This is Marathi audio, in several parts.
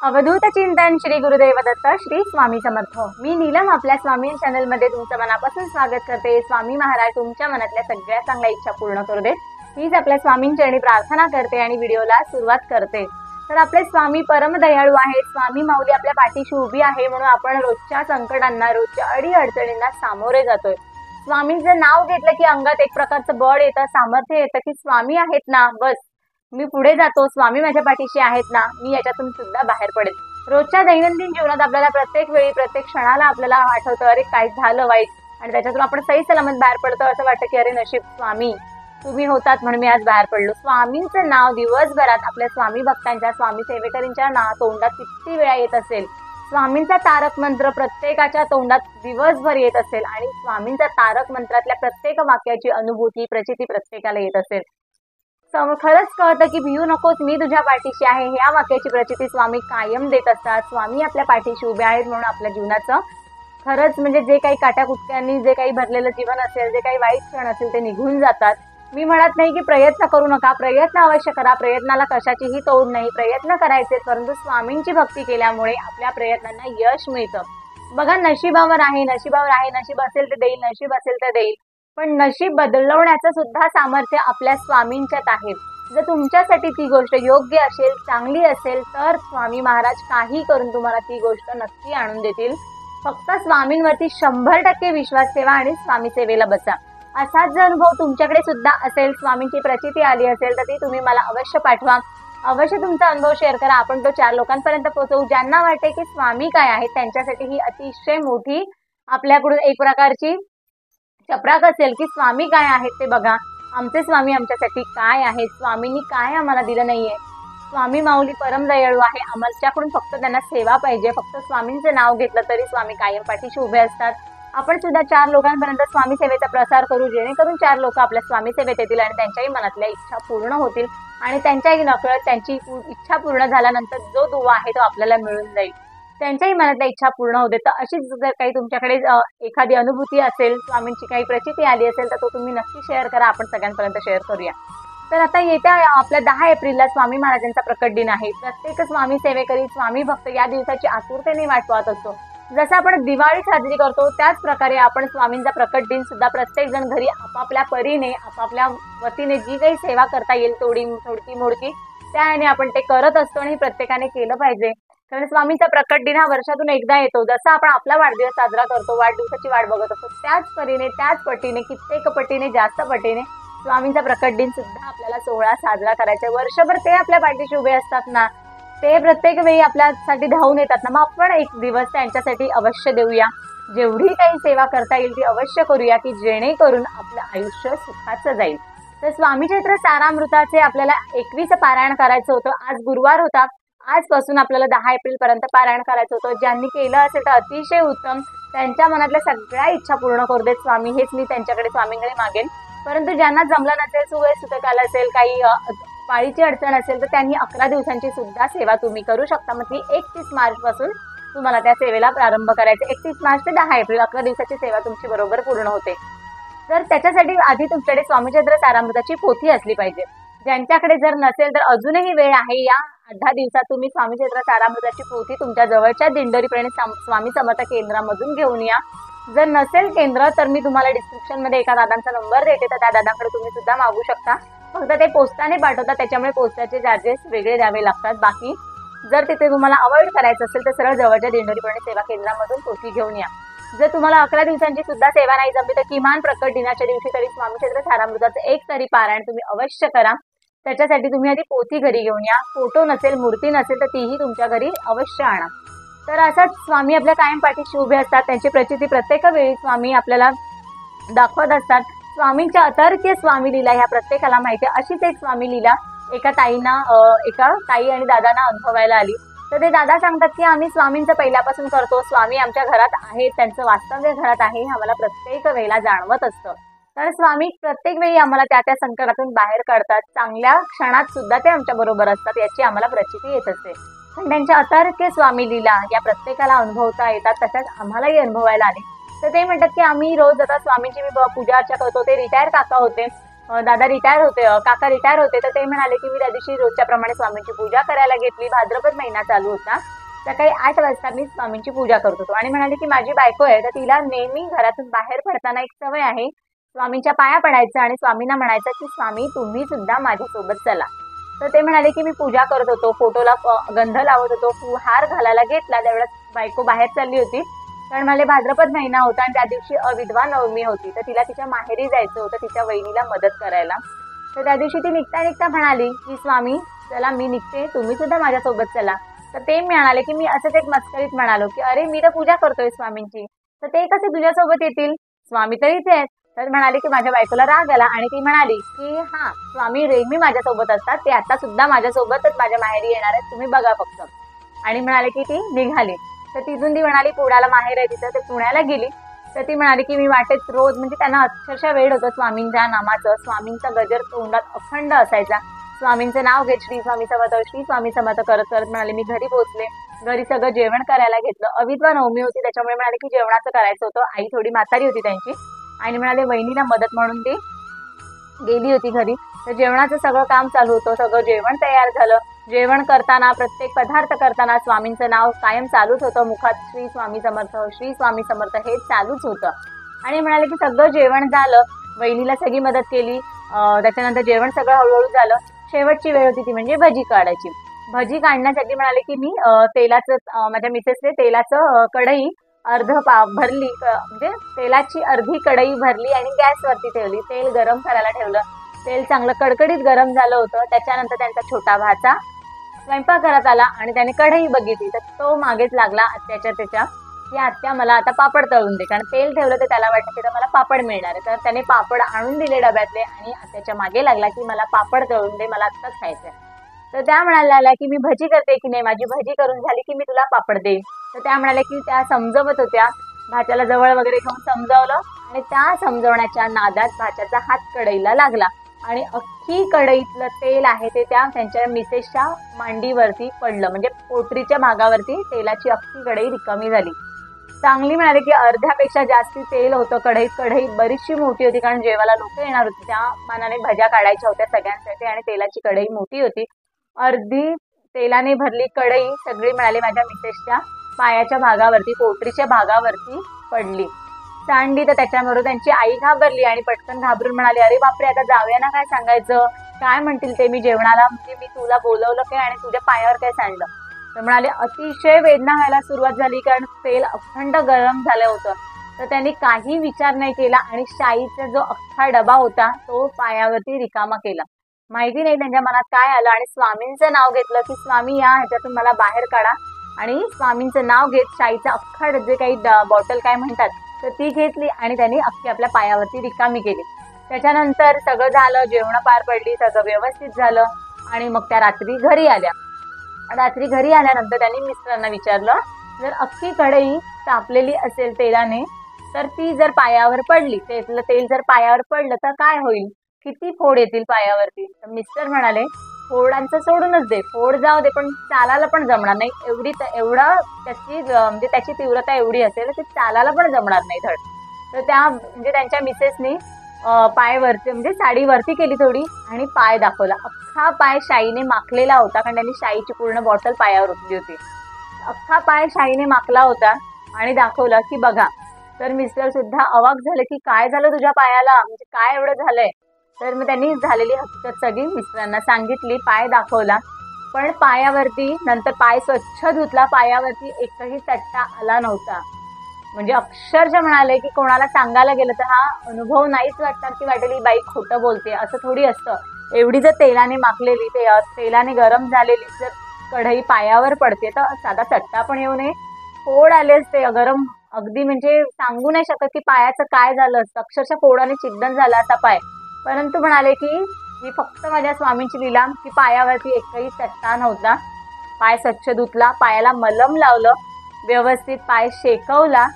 अवधूत चिंतन श्री गुरुदेव दत्त श्री स्वामी समर्थ। मी नीलम आपल्या स्वामी चॅनल मध्ये तुमचं मनापासून स्वागत करते। स्वामी महाराज तुमच्या मनातल्या सगळ्या चांगल्या इच्छा पूर्ण करू देत हीच आपल्या स्वामींचरणी प्रार्थना करते आणि व्हिडिओला सुरुवात करते। तर आपले स्वामी परम दयाळू आहेत। स्वामी माऊली आपल्या पाठीशी उभी आहे म्हणून आपण रोजच्या संकटांना रोजच्या अडी अडचणींना सामोरे जातोय। स्वामींचं नाव घेतलं की अंगात एक प्रकारचं बळ येतं, सामर्थ्य येतं की स्वामी आहेत ना, बस मी पुढे जातो, स्वामी माझ्या पाठीशी आहेत ना, मी याच्यातून सुद्धा बाहेर पडेल। रोजच्या दैनंदिन जीवनात आपल्याला प्रत्येक वेळी प्रत्येक क्षणाला आपल्याला आठवतं अरे काय झालं वाईट, आणि त्याच्यातून आपण सही सलामत बाहेर पडतो। असं वाटतं की अरे नशीब स्वामी तुम्ही होतात म्हणून मी आज बाहेर पडलो। स्वामींचं नाव दिवसभरात आपल्या स्वामी भक्तांच्या स्वामी सेवेकरींच्या तोंडात किती वेळा येत असेल। स्वामींचा तारक मंत्र प्रत्येकाच्या तोंडात दिवसभर येत असेल आणि स्वामींचा तारक मंत्रातल्या प्रत्येक वाक्याची अनुभूती प्रचिती प्रत्येकाला येत असेल। खरंच कळतं की भिऊ नकोस मी तुझ्या पाठीशी आहे, ह्या वाक्याची प्रचिती स्वामी कायम देत असतात। स्वामी आपल्या पाठीशी उभे आहेत म्हणून आपल्या जीवनाचं खरंच म्हणजे जे काही काट्याकुटक्यांनी जे काही भरलेलं जीवन असेल, जे काही वाईट क्षण असेल ते निघून जातात। मी म्हणत नाही की प्रयत्न करू नका, प्रयत्न अवश्य करा, प्रयत्नाला कशाचीही तोड नाही, प्रयत्न करायचे, परंतु स्वामींची भक्ती केल्यामुळे आपल्या प्रयत्नांना यश मिळतं। बघा नशिबावर आहे, नशिबावर आहे, नशीब असेल तर देईल, नशीब असेल तर देईल, पण नशीब बदलवण्याचं सुद्धा सामर्थ्य आपल्या स्वामींच्यात आहे। जर तुमच्यासाठी ती गोष्ट योग्य असेल, चांगली असेल तर स्वामी महाराज काही करून तुम्हाला ती गोष्ट नक्की आणून देतील। फक्त स्वामींवरती 100% विश्वास ठेवा आणि स्वामी सेवेला बसा। असाच जर अनुभव तुमच्याकडे सुद्धा असेल, स्वामींची प्रचिती आली असेल तर ती तुम्ही मला अवश्य पाठवा, अवश्य तुमचा अनुभव शेअर करा। आपण तो 4 लोकांपर्यंत पोहोचवू। ज्यांना वाटते की स्वामी काय आहेत त्यांच्यासाठी ही अतिशय मोठी आपल्याकडून एक प्रकारची चपराक असेल की स्वामी काय आहेत ते बघा, आमचे स्वामी आमच्यासाठी काय आहेत, स्वामींनी काय आम्हाला दिलं नाहीये। स्वामी माऊली परम दयाळू आहे, आमच्याकडून फक्त त्यांना सेवा पाहिजे, फक्त स्वामींचं नाव घेतलं तरी स्वामी कायम पाठीशी उभे असतात। आपण सुद्धा 4 लोकांपर्यंत स्वामी सेवेचा प्रसार करू, जेणेकरून 4 लोक आपल्या स्वामी सेवेत येतील आणि त्यांच्याही मनातल्या इच्छा पूर्ण होतील आणि त्यांच्याही नकळत त्यांची इच्छा पूर्ण झाल्यानंतर जो दुवा आहे तो आपल्याला मिळून जाईल, त्यांच्याही मनातल्या इच्छा पूर्ण होते। तर अशीच जर काही तुमच्याकडे एखादी अनुभूती असेल, स्वामींची काही प्रचिती आली असेल तर तो तुम्ही नक्की शेअर करा, आपण सगळ्यांपर्यंत शेअर करूया। तर आता येत्या आपल्या 10 एप्रिलला स्वामी महाराजांचा प्रकट दिन आहे। प्रत्येक स्वामी सेवेकरी स्वामी भक्त या दिवसाची आतुरतेने वाट पाहत असतो। जसं आपण दिवाळी साजरी करतो त्याच प्रकारे आपण स्वामींचा प्रकट दिन सुद्धा प्रत्येक जण घरी आपापल्या परीने आपापल्या वतीने जी काही सेवा करता येईल थोडकी मोडकी त्याने आपण ते करत असतो आणि प्रत्येकाने केलं पाहिजे। कारण स्वामींचा प्रकट दिन हा वर्षातून एकदा येतो। जसं आपण आपला वाढदिवस साजरा करतो, वाढदिवसाची वाट बघत असतो, त्याच परीने त्याच पटीने कित्येक पटीने जास्त पटीने स्वामींचा प्रकट दिन सुद्धा आपल्याला सोहळा साजरा करायचा। वर्षभर ते आपल्या पाठीशी उभे असतात ना, ते प्रत्येक वेळी आपल्यासाठी धावून येतात ना, मग आपण एक दिवस त्यांच्यासाठी अवश्य देऊया। जेवढी काही सेवा करता येईल ती अवश्य करूया की जेणेकरून आपलं आयुष्य सुखाचं जाईल। तर स्वामी चरित्र सारामृताचे आपल्याला 21 पारायण करायचं होतं। आज गुरुवार होता, आजपासून आपल्याला 10 एप्रिल पर्यंत पारायण करायचं होतं। ज्यांनी केलं असेल तर अतिशय उत्तम, त्यांच्या मनातल्या सगळ्या इच्छा पूर्ण करू देत स्वामी, हेच मी त्यांच्याकडे स्वामींकडे मागेन। परंतु ज्यांना जमलं नसेल, सुतकाल असेल, काही पाळीची अडचण असेल तर त्यांनी 11 दिवसांची सुद्धा सेवा तुम्ही करू शकता। मग ती 31 मार्च पासून तुम्हाला त्या सेवेला प्रारंभ करायचा। 31 मार्च ते 10 एप्रिल 11 दिवसाची सेवा तुमची बरोबर पूर्ण होते। तर त्याच्यासाठी आधी तुमच्याकडे स्वामी चरित्र सारामृताची पोथी असली पाहिजे। ज्यांच्याकडे जर नसेल तर अजूनही वेळ आहे, या 10 दिवसात तुम्ही स्वामी चरित्र सारामृताची पोथी तुमच्या जवळच्या दिंडोरी स्वामी समर्थ केंद्रामधून घेऊन या। जर नसेल केंद्र तर मी तुम्हाला डिस्क्रिप्शन मध्ये एका दादांचा नंबर देते, तर त्या दादांकडे तुम्ही सुद्धा मागू शकता। फक्त ते पोस्टाने पाठवतात, त्याच्यामुळे पोस्टाचे चार्जेस वेगळे द्यावे लागतात। बाकी जर तिथे तुम्हाला अवॉइड करायचं असेल तर सरळ जवळच्या दिंडोरी सेवा केंद्रामधून पोथी घेऊन या। जर तुम्हाला 11 दिवसांची सुद्धा सेवा नाही जमली तर किमान प्रकट दिनाच्या दिवशी तरी स्वामी चरित्र सारामृताचं एक तरी पारायण तुम्ही अवश्य करा। त्याच्यासाठी तुम्ही आधी पोथी घरी घेऊन या। फोटो नसेल, मूर्ती नसेल तर तीही तुमच्या घरी अवश्य आणा। तर असाच स्वामी आपल्या कायम पाठीशी उभे असतात, त्यांची प्रचिती प्रत्येक वेळी स्वामी आपल्याला दाखवत असतात। स्वामींच्या अतर्क्य स्वामी लीला ह्या प्रत्येकाला माहिती आहे। अशीच एक स्वामी लीला एका ताई आणि दादांना अनुभवायला आली। तर ते दादा सांगतात की आम्ही स्वामींचं पहिल्यापासून करतो, स्वामी आमच्या घरात आहेत, त्यांचं वास्तव्य घरात आहे, आम्हाला प्रत्येक वेळेला जाणवत असतं। तर स्वामी प्रत्येक वेळी आम्हाला त्या संकटातून बाहेर काढतात, चांगल्या क्षणात सुद्धा ते आमच्या बरोबर असतात, याची आम्हाला प्रचिती येत असते। पण त्यांच्या अतर्क्य स्वामी लीला या प्रत्येकाला अनुभवता येतात, तशाच आम्हालाही अनुभवायला आले। तर ते म्हणतात की आम्ही रोज आता स्वामींची मी पूजा अर्चा करतो। ते रिटायर काका होते, दादा रिटायर होते, काका रिटायर होते, तर ते म्हणाले की मी त्या दिवशी रोजच्या प्रमाणे स्वामींची पूजा करायला घेतली. भाद्रपद महिना चालू होता. सकाळी 8 वाजता मी स्वामींची पूजा करत होतो आणि म्हणाले की माझी बायको आहे, तर तिला नेहमी घरातून बाहेर पडताना एक सवय आहे स्वामींच्या पाया पडायचं आणि स्वामींना म्हणायचं की स्वामी तुम्ही सुद्धा माझ्यासोबत चला. तर ते म्हणाले की मी पूजा करत होतो, फोटोला गंध लावत होतो, हार घालायला घेतला, त्यावेळेस बायको बाहेर चालली होती. कारण मला भाद्रपद महिना होता आणि त्या दिवशी अविधवा नवमी होती, तर तिला तिच्या माहेरी जायचं होतं तिच्या वहिनीला मदत करायला. तर त्या दिवशी ती निघता निघता म्हणाली की स्वामी चला मी निघते, तुम्ही सुद्धा माझ्यासोबत चला. तर ते म्हणाले की मी असंच एक मस्करीत म्हणालो की अरे मी तर पूजा करतोय स्वामींची, तर ते कसे तुझ्यासोबत येतील, स्वामी तर इथे आहेत. तर म्हणाले की माझ्या बायकोला राग आला आणि ती म्हणाली की हा स्वामी नेहमी माझ्यासोबत असतात, ते आता सुद्धा माझ्यासोबतच माझ्या माहेरी येणार आहेत, तुम्ही बघा फक्त. आणि म्हणाले की ती निघाली. तर तिथून ती म्हणाली पुण्याला माहेर आहे तिथं, ते पुण्याला गेली. तर ती म्हणाली की मी वाटेत रोज म्हणजे त्यांना अक्षरशः वेळ होतं स्वामींच्या नामाचं, स्वामींचा गजर तोंडात अखंड असायचा. स्वामींचं नाव घेत श्री स्वामी समर्थ श्री स्वामी समर्थ करत करत म्हणाले मी घरी पोहोचले. घरी सगळं जेवण करायला घेतलं. अविधवा नवमी होती त्याच्यामुळे म्हणाले की जेवणाचं करायचं होतं. आई थोडी म्हातारी होती त्यांची आणि म्हणाले वहिनीला मदत म्हणून ती गेली होती घरी. तर जेवणाचं सगळं काम चालू होतं, सगळं जेवण तयार झालं. जेवण करताना प्रत्येक पदार्थ करताना स्वामींचं नाव कायम चालूच होतं, मुखात श्री स्वामी समर्थ हे चालूच होतं. आणि म्हणाले की सगळं जेवण झालं, वहिनीला सगळी मदत केली. त्याच्यानंतर जेवण सगळं हळूहळू झालं. शेवटची वेळ होती ती म्हणजे भजी काढायची. भजी काढण्यासाठी म्हणाले की मी तेलाचं माझ्या मिसेसने तेलाचं कढई भरली, म्हणजे तेलाची अर्धी कढई भरली आणि गॅसवरती ठेवली. तेल गरम करायला ठेवलं. तेल चांगलं कडकडीत गरम झालं होतं. त्याच्यानंतर त्यांचा छोटा भाचा स्वयंपाकघरात आला आणि त्याने कढई बघितली. तर तो मागेच लागला त्याच्या की आत्या मला आता पापड तळून दे, कारण तेल ठेवलं तर त्याला वाटतं की मला पापड मिळणार आहे. तर त्याने पापड आणून दिले डब्यातले आणि आत्याच्या मागे लागला की मला पापड तळून दे, मला आत्ताच खायचंय. तर त्या म्हणाल्या की मी भजी करते की नाही, माझी भजी करून झाली की मी तुला पापड देईन. तर त्या म्हणाल्या की त्या समजवत होत्या, भाच्याला जवळ वगैरे घेऊन समजावलं आणि त्या समजवण्याच्या नादात भाच्याचा हात कढईला लागला आणि अख्खी कढईतलं तेल आहे ते त्यांच्या मिसेसच्या मांडीवरती पडलं, म्हणजे पोटरीच्या भागावरती तेलाची अख्खी कढई रिकामी झाली. चांगली म्हणाले की अर्ध्यापेक्षा जास्ती तेल होतं कढईत. कढई बरीचशी मोठी होती कारण जेवायला लोक येणार होती, त्या मानाने भज्या काढायच्या होत्या सगळ्यांसाठी आणि तेलाची कढई मोठी होती. अर्धी तेलाने भरली कढई सगळी म्हणाले माझ्या मिसेसच्या पायाच्या भागावरती, पोटरीच्या भागावरती पडली. सांडली. तर त्याच्याबरोबर त्यांची आई घाबरली आणि पटकन घाबरून म्हणाली अरे बापरे आता जाऊया ना, काय सांगायचं, काय म्हणतील ते, मी जेवणाला म्हणजे मी तुला बोलवलं काय आणि तुझ्या पायावर काय सांडलं. तर म्हणाले अतिशय वेदना व्हायला सुरुवात झाली कारण तेल अखंड गरम झालं होतं. तर त्यांनी काही विचार नाही केला आणि शाईचा जो अख्खा डबा होता तो पायावरती रिकामा केला. माहिती नाही त्यांच्या मनात काय आलं आणि स्वामींचं नाव घेतलं की स्वामी या ह्याच्यातून मला बाहेर काढा. आणि स्वामींचं नाव घेत शाईचा अख्खा जे काही बॉटल काय म्हणतात तर ती घेतली आणि त्यांनी अख्खी आपल्या पायावरती रिकामी केली. त्याच्यानंतर सगळं झालं, जेवण पार पडली, सगळं व्यवस्थित झालं आणि मग त्या रात्री घरी आल्या. रात्री घरी आल्यानंतर त्यांनी मिस्टरांना विचारलं जर अख्खी कढई तापलेली असेल तेलाने तर ती जर पायावर पडली, त्यातलं तेल जर पायावर पडलं तर काय होईल, किती फोड येतील पायावरती. तर मिस्टर म्हणाले फोडांचं सोडूनच दे, फोड जाऊ दे पण चालायला पण जमणार नाही, एवढं त्याची तीव्रता एवढी असेल की चालायला पण जमणार नाही धड. तर त्या म्हणजे त्यांच्या मिसेसनी पाय वरती म्हणजे साडी वरती केली थोडी आणि पाय दाखवला. अख्खा पाय शाईने माखलेला होता कारण त्यांनी शाईची पूर्ण बॉटल पायावर उठली होती. अख्खा पाय शाईने माखला होता आणि दाखवला की बघा. तर मिस्टर सुद्धा अवाक झाले की काय झालं तुझ्या पायाला, म्हणजे काय एवढं झालंय. तर मग त्यांनी झालेली हकीकत सगळी मिस्टरांना सांगितली, पाय दाखवला. पण पायावरती नंतर पाय स्वच्छ धुतला, पायावरती एकही चट्टा आला नव्हता. म्हणजे अक्षरशः म्हणाले की कोणाला सांगायला गेलं तर हा अनुभव नाहीच वाटणार की वाटेल ही बाई खोटं बोलते, असं थोडी असतं. एवढी जर तेलाने माखलेली तेलाने गरम झालेली जर कढई पायावर पडते तर साधा चट्टा पण येऊ नये, फोड आले असते गरम, अगदी म्हणजे सांगू नाही शकत की पायाचं काय झालं असतं, अक्षरशः फोडाने चिड्डण झाला असा पाय. परंतु म्हणाले की ही फक्त माझ्या स्वामींची लीला की पायावरती एकही चट्टा नव्हता. पाय स्वच्छ धुतला, पायाला मलम लावलं, व्यवस्थित पाय शेकवला,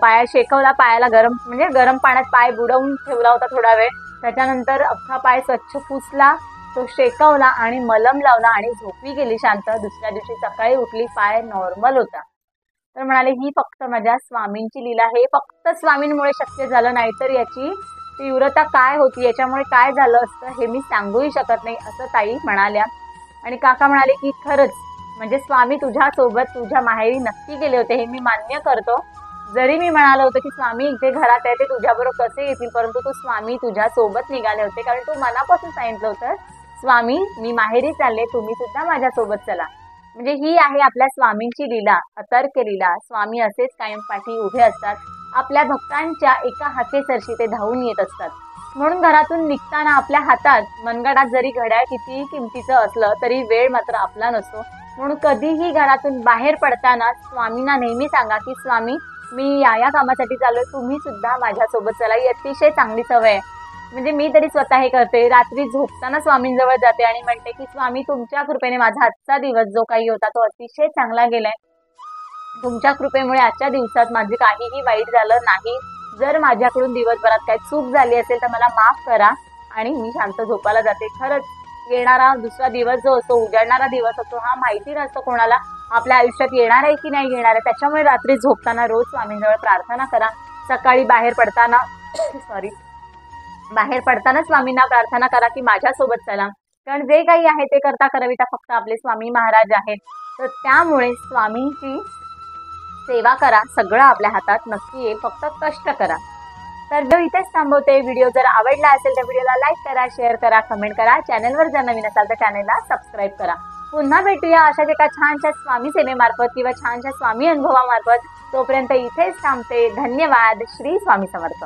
पायाला गरम पाण्यात पाय बुडवून ठेवला होता थोडा वेळ. त्याच्यानंतर अख्खा पाय स्वच्छ पुसला, तो शेकवला आणि मलम लावला आणि झोपी गेली शांत. दुसऱ्या दिवशी सकाळी उठली, पाय नॉर्मल होता. तर म्हणाले ही फक्त माझ्या स्वामींची लीला, हे फक्त स्वामींमुळे शक्य झालं, नाहीतर याची तीव्रता काय होती, याच्यामुळे काय झालं असतं हे मी सांगूही शकत नाही, असं ताई म्हणाल्या. आणि काका म्हणाले की खरंच म्हणजे स्वामी तुझ्यासोबत तुझ्या माहेरी नक्की गेले होते, हे मी मान्य करतो. जरी मी म्हणालो होतं की स्वामी इथे घरात आहे ते तुझ्याबरोबर कसे येतील, परंतु तू स्वामी तुझ्यासोबत निघाले होते, कारण तू मनापासून सांगितलं होतं स्वामी मी माहेरी चालले, तुम्ही सुद्धा माझ्यासोबत चला. म्हणजे ही आहे आपल्या स्वामींची लीला, अतर्क लीला. स्वामी असेच कायम पाठी उभे असतात, आपल्या भक्तांच्या एका हाकेसरशी ते धावून येत असतात. म्हणून घरातून निघताना आपल्या हातात मनगटात जरी घड्याळ कितीही किमतीचं असलं तरी वेळ मात्र आपला नसतो. म्हणून कधीही घरातून बाहेर पडताना स्वामींना नेहमी सांगा की स्वामी मी या कामासाठी चाललोय, तुम्ही सुद्धा माझ्यासोबत चला. ही अतिशय चांगली सवय आहे. म्हणजे मी तरी स्वतः हे करते. रात्री झोपताना स्वामींजवळ जाते आणि म्हणते की स्वामी तुमच्या कृपेने माझा आजचा दिवस जो काही होता तो अतिशय चांगला गेलाय. तुमच्या कृपेमुळे आजच्या दिवसात माझे काहीही वाईट झालं नाही. जर माझ्याकडून दिवसभरात काही चूक झाली असेल तर मला माफ करा. आणि मी शांत झोपायला जाते. खरंच येणारा दुसरा दिवस जो असतो, उजाडणारा दिवस असतो, हा माहिती नसतो कोणाला आपल्या आयुष्यात येणार आहे की नाही येणार आहे. त्याच्यामुळे रात्री झोपताना रोज स्वामींजवळ प्रार्थना करा. सकाळी बाहेर पडताना बाहेर पडताना स्वामींना प्रार्थना करा की माझ्यासोबत चला. कारण जे काही आहे ते करता कराविता फक्त आपले स्वामी महाराज आहेत. तर त्यामुळे स्वामींची सेवा करा, सगळं आपल्या हातात नक्की येईल, फक्त कष्ट करा. तर व्हिडिओ इथेच थांबवते. व्हिडिओ जर आवडला असेल तर व्हिडिओला लाईक करा, शेअर करा, कमेंट करा. चॅनलवर जर नवीन असाल तर चॅनलला सबस्क्राईब करा. पुन्हा भेटूया अशाच एका छानशा स्वामी सेवेमार्फत किंवा छानशा स्वामी अनुभवामार्फत. तोपर्यंत इथेच थांबते. धन्यवाद. श्री स्वामी समर्थ.